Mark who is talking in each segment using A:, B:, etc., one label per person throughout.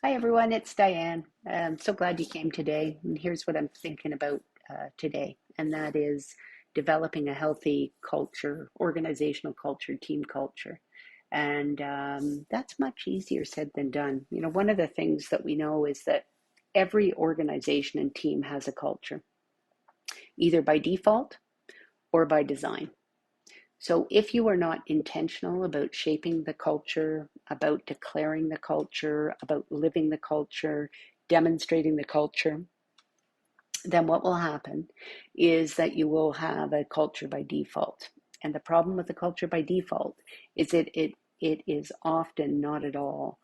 A: Hi everyone, it's Diane. I'm so glad you came today. And here's what I'm thinking about today, and that is developing a healthy culture, organizational culture, team culture. And that's much easier said than done. You know, one of the things that we know is that every organization and team has a culture, either by default or by design. So if you are not intentional about shaping the culture, about declaring the culture, about living the culture, demonstrating the culture, then what will happen is that you will have a culture by default. And the problem with the culture by default is it is often not at all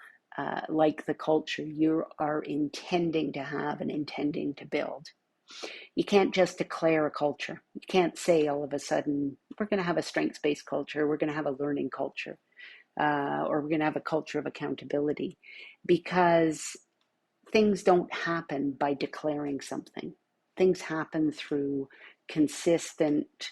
A: like the culture you are intending to have and intending to build. You can't just declare a culture. You can't say all of a sudden, we're going to have a strengths based culture, we're going to have a learning culture, or we're going to have a culture of accountability, because things don't happen by declaring something. Things happen through consistent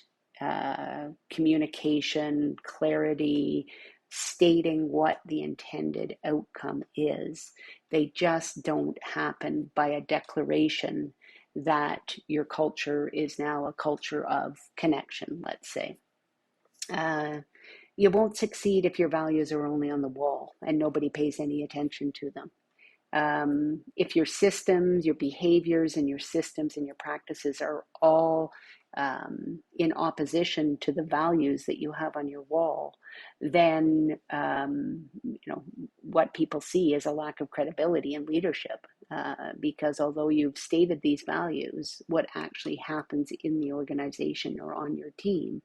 A: communication, clarity, stating what the intended outcome is. They just don't happen by a declaration that your culture is now a culture of connection, let's say. Uh, you won't succeed if your values are only on the wall and nobody pays any attention to them. If your systems, your behaviors, and your systems and your practices are all in opposition to the values that you have on your wall, then what people see is a lack of credibility in leadership. Because although you've stated these values, what actually happens in the organization or on your team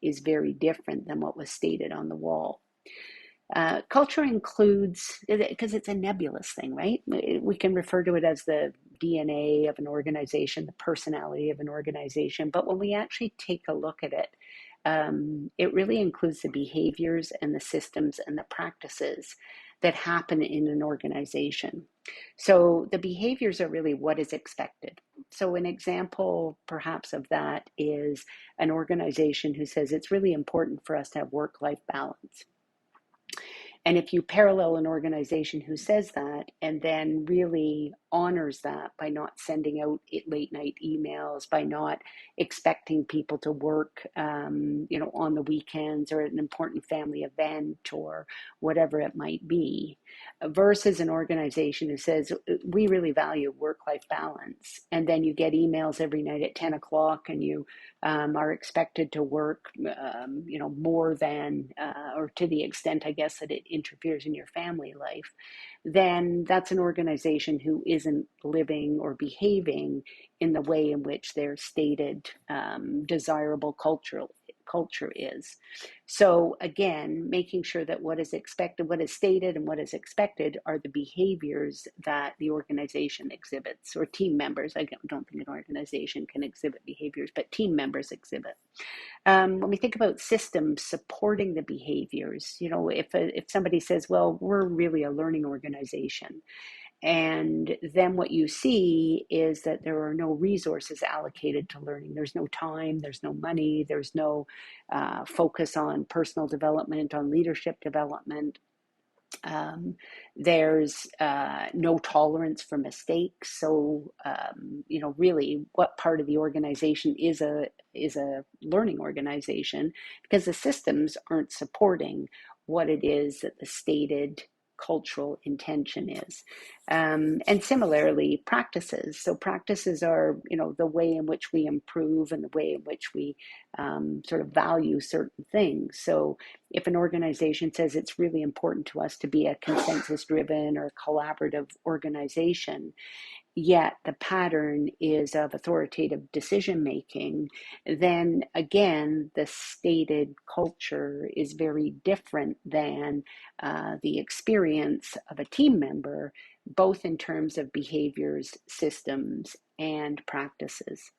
A: is very different than what was stated on the wall. Culture includes, because it's a nebulous thing, right? We can refer to it as the DNA of an organization, the personality of an organization. But when we actually take a look at it, it really includes the behaviors and the systems and the practices that happen in an organization. So the behaviors are really what is expected. So an example perhaps of that is an organization who says it's really important for us to have work-life balance. And if you parallel an organization who says that and then really honors that by not sending out late night emails, by not expecting people to work, on the weekends or at an important family event or whatever it might be, versus an organization who says we really value work-life balance, and then you get emails every night at 10 o'clock and you are expected to work, more than or to the extent, I guess, that it interferes in your family life, then that's an organization who isn't living or behaving in the way in which their stated desirable culture is. So again, making sure that what is expected, what is stated and what is expected are the behaviors that the organization exhibits, or team members. I don't think an organization can exhibit behaviors, but team members exhibit. When we think about systems supporting the behaviors, if somebody says, well, we're really a learning organization, and then what you see is that there are no resources allocated to learning. There's no time, there's no money, there's no focus on personal development, on leadership development. There's no tolerance for mistakes. So, really, what part of the organization is a learning organization, because the systems aren't supporting what it is that the stated cultural intention is. And similarly, practices. So practices are, the way in which we improve and the way in which we sort of value certain things. So if an organization says it's really important to us to be a consensus driven or collaborative organization, yet the pattern is of authoritative decision making, then again, the stated culture is very different than the experience of a team member, both in terms of behaviors, systems, and practices.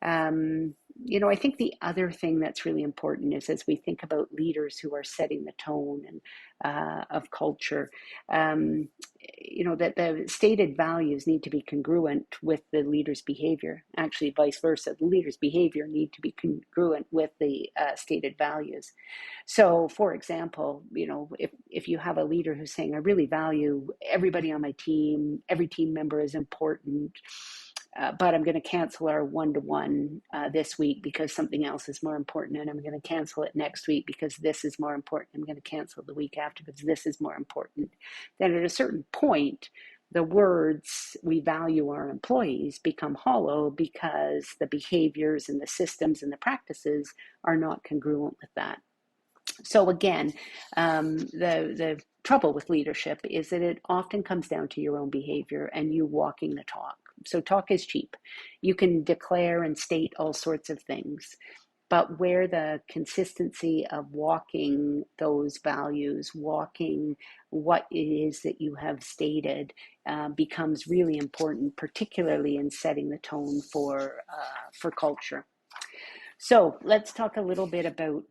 A: I think the other thing that's really important is, as we think about leaders who are setting the tone and of culture, that the stated values need to be congruent with the leader's behavior. Actually, vice versa, the leader's behavior need to be congruent with the stated values. So, for example, if you have a leader who's saying, I really value everybody on my team, every team member is important, but I'm going to cancel our one-to-one this week because something else is more important, and I'm going to cancel it next week because this is more important. I'm going to cancel the week after because this is more important. Then at a certain point, the words "we value our employees" become hollow because the behaviors and the systems and the practices are not congruent with that. So again, the trouble with leadership is that it often comes down to your own behavior and you walking the talk. So talk is cheap. You can declare and state all sorts of things, but where the consistency of walking those values, walking what it is that you have stated, becomes really important, particularly in setting the tone for culture. So let's talk a little bit about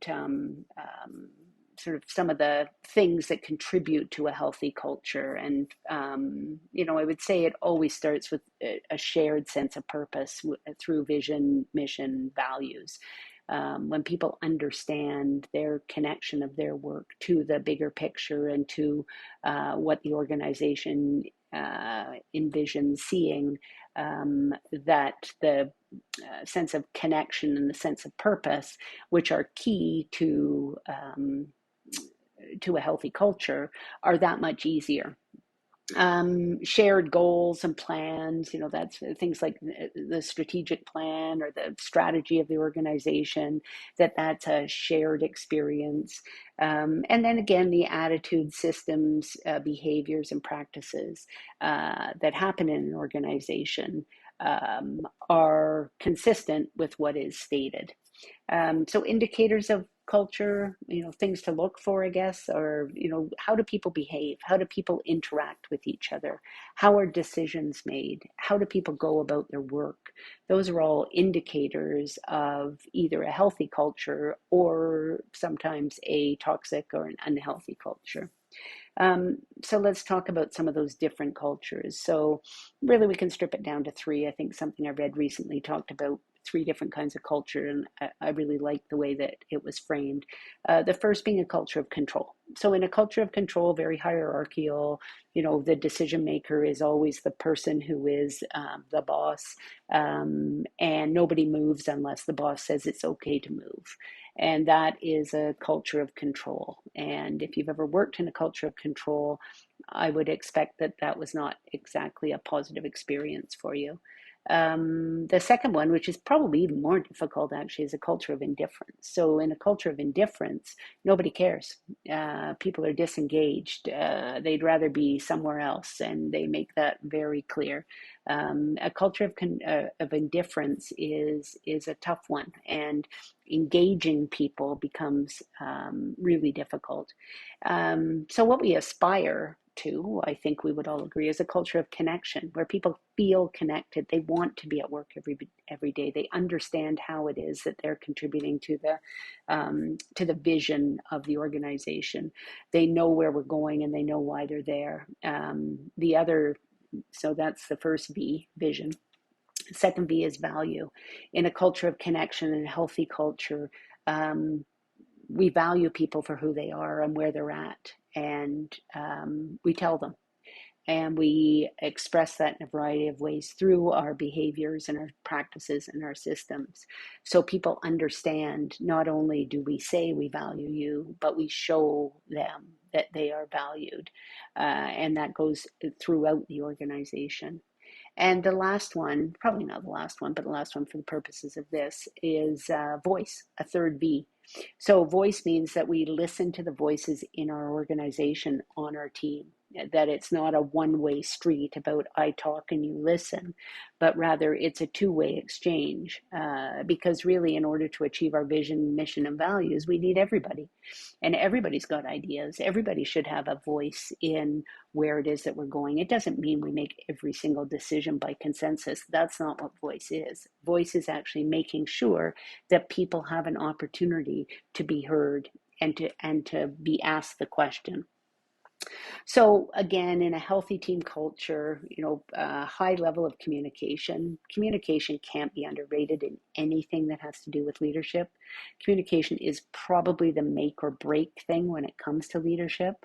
A: sort of some of the things that contribute to a healthy culture. And, I would say it always starts with a shared sense of purpose through vision, mission, values. When people understand their connection of their work to the bigger picture and to what the organization envisions seeing, that the sense of connection and the sense of purpose, which are key to a healthy culture, are that much easier. Shared goals and plans, that's things like the strategic plan or the strategy of the organization, that's a shared experience. And then again, the attitude, systems, behaviors, and practices that happen in an organization are consistent with what is stated. So indicators of culture, things to look for, I guess, are, how do people behave? How do people interact with each other? How are decisions made? How do people go about their work? Those are all indicators of either a healthy culture or sometimes a toxic or an unhealthy culture. So let's talk about some of those different cultures. So really we can strip it down to three. I think something I read recently talked about three different kinds of culture, and I really liked the way that it was framed. The first being a culture of control. So in a culture of control, very hierarchical, the decision maker is always the person who is the boss, and nobody moves unless the boss says it's okay to move. And that is a culture of control. And if you've ever worked in a culture of control, I would expect that was not exactly a positive experience for you. The second one, which is probably even more difficult actually, is a culture of indifference. So in a culture of indifference, nobody cares. People are disengaged. They'd rather be somewhere else, and they make that very clear. A culture of indifference is a tough one, and engaging people becomes really difficult. So what we aspire to, I think we would all agree, is a culture of connection where people feel connected. They want to be at work every day. They understand how it is that they're contributing to the vision of the organization. They know where we're going and they know why they're there. So that's the first V, vision. Second V is value. In a culture of connection and a healthy culture, we value people for who they are and where they're at, and we tell them. And we express that in a variety of ways through our behaviors and our practices and our systems. So people understand, not only do we say we value you, but we show them that they are valued. And that goes throughout the organization. And the last one, probably not the last one, but the last one for the purposes of this is voice, a third V. So voice means that we listen to the voices in our organization, on our team, that it's not a one-way street about I talk and you listen, but rather it's a two-way exchange. Because really, in order to achieve our vision, mission, and values, we need everybody. And everybody's got ideas. Everybody should have a voice in where it is that we're going. It doesn't mean we make every single decision by consensus. That's not what voice is. Voice is actually making sure that people have an opportunity to be heard and to be asked the question. So again, in a healthy team culture, a high level of communication. Communication can't be underrated in anything that has to do with leadership. Communication is probably the make or break thing when it comes to leadership.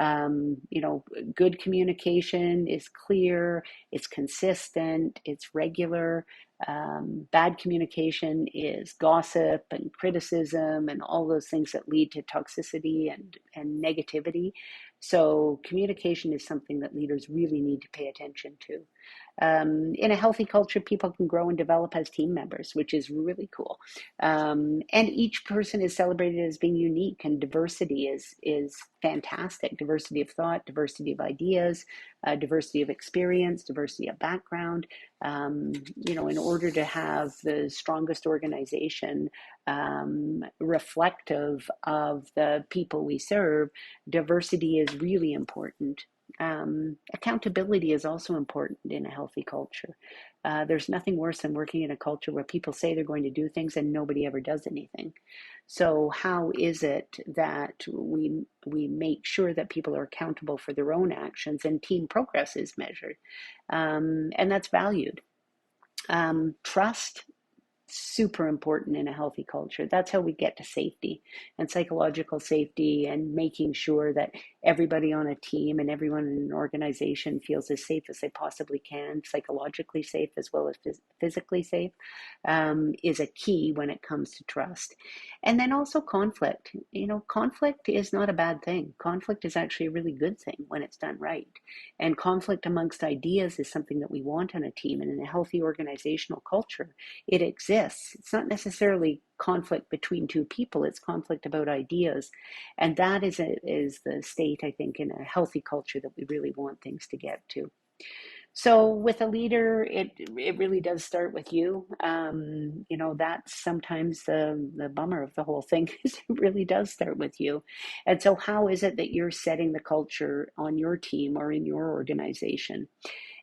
A: Good communication is clear, it's consistent, it's regular. Bad communication is gossip and criticism and all those things that lead to toxicity and negativity. So communication is something that leaders really need to pay attention to. In a healthy culture, people can grow and develop as team members, which is really cool. And each person is celebrated as being unique, and diversity is fantastic. Diversity of thought, diversity of ideas, diversity of experience, diversity of background. In order to have the strongest organization reflective of the people we serve, diversity is really important. Accountability is also important in a healthy culture. There's nothing worse than working in a culture where people say they're going to do things and nobody ever does anything. So how is it that we make sure that people are accountable for their own actions and team progress is measured, and that's valued? Trust, super important in a healthy culture. That's how we get to safety and psychological safety, and making sure that everybody on a team and everyone in an organization feels as safe as they possibly can, psychologically safe as well as physically safe, is a key when it comes to trust. And then also conflict. Conflict is not a bad thing. Conflict is actually a really good thing when it's done right. And conflict amongst ideas is something that we want on a team. And in a healthy organizational culture, it exists. It's not necessarily conflict between two people, it's conflict about ideas. And that is the state, I think, in a healthy culture that we really want things to get to. So with a leader, it really does start with you. That's sometimes the bummer of the whole thing is it really does start with you. And so how is it that you're setting the culture on your team or in your organization?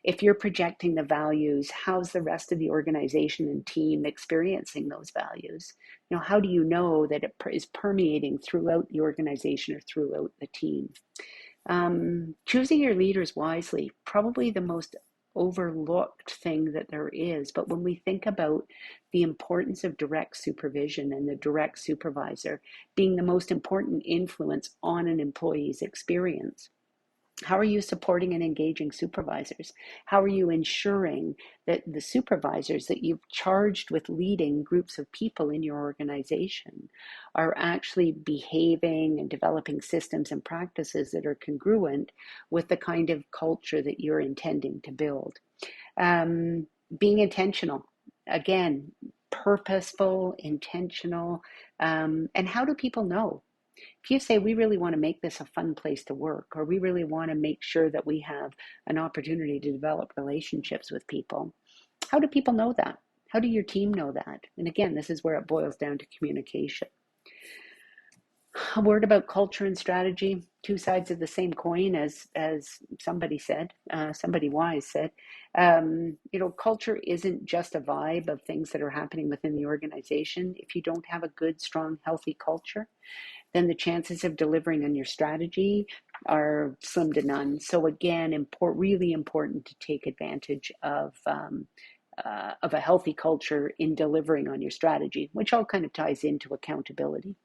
A: If you're projecting the values, how's the rest of the organization and team experiencing those values? How do you know that it is permeating throughout the organization or throughout the team? Choosing your leaders wisely, probably the most overlooked thing that there is. But when we think about the importance of direct supervision and the direct supervisor being the most important influence on an employee's experience, how are you supporting and engaging supervisors? How are you ensuring that the supervisors that you've charged with leading groups of people in your organization are actually behaving and developing systems and practices that are congruent with the kind of culture that you're intending to build? Being intentional, again, purposeful, intentional, and how do people know? If you say we really want to make this a fun place to work, or we really want to make sure that we have an opportunity to develop relationships with people, how do people know that? How do your team know that? And again, this is where it boils down to communication. A word about culture and strategy, two sides of the same coin, as somebody said, somebody wise said. Culture isn't just a vibe of things that are happening within the organization. If you don't have a good, strong, healthy culture, then the chances of delivering on your strategy are slim to none. So again, really important to take advantage of a healthy culture in delivering on your strategy, which all kind of ties into accountability.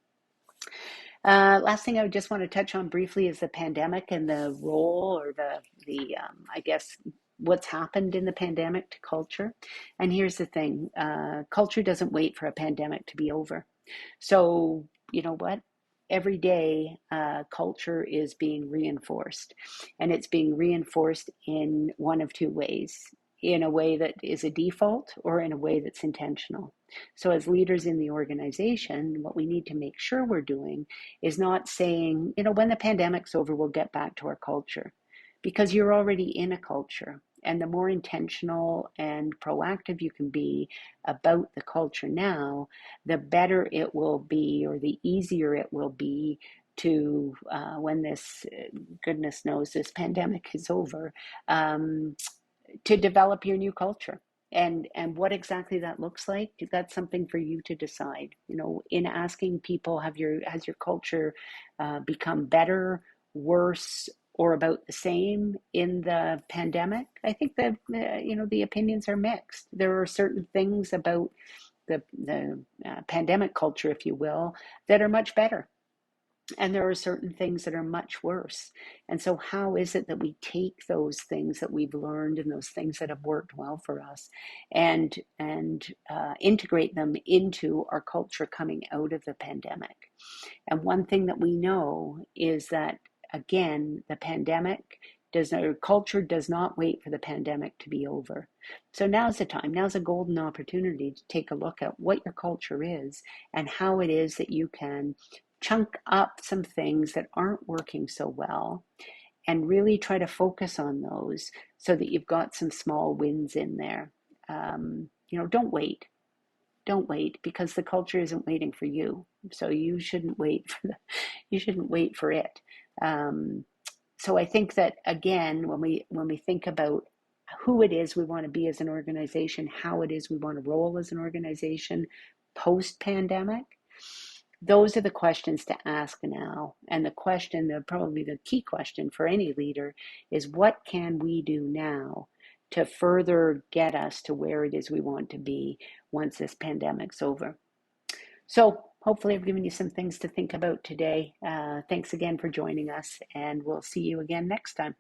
A: Last thing I would just want to touch on briefly is the pandemic and the role, or the I guess, what's happened in the pandemic to culture. And here's the thing, culture doesn't wait for a pandemic to be over. So you know what? Every day, culture is being reinforced, and it's being reinforced in one of two ways: in a way that is a default, or in a way that's intentional. So as leaders in the organization, what we need to make sure we're doing is not saying, when the pandemic's over, we'll get back to our culture, because you're already in a culture. And the more intentional and proactive you can be about the culture now, the better it will be, or the easier it will be to, when this, goodness knows, this pandemic is over, to develop your new culture. And what exactly that looks like, that's something for you to decide. In asking people, has your culture become better, worse, or about the same in the pandemic? I think that the opinions are mixed. There are certain things about the pandemic culture, if you will, that are much better. And there are certain things that are much worse. And so, how is it that we take those things that we've learned and those things that have worked well for us, and integrate them into our culture coming out of the pandemic? And one thing that we know is that, again, the pandemic does not, or culture does not wait for the pandemic to be over. So now's the time, now's a golden opportunity to take a look at what your culture is and how it is that you can chunk up some things that aren't working so well and really try to focus on those so that you've got some small wins in there. Don't wait. Don't wait, because the culture isn't waiting for you. So you shouldn't wait for it. So I think that, again, when we think about who it is we want to be as an organization, how it is we want to roll as an organization post pandemic, those are the questions to ask now. And probably the key question for any leader is, what can we do now to further get us to where it is we want to be once this pandemic's over? So hopefully I've given you some things to think about today. Thanks again for joining us, and we'll see you again next time.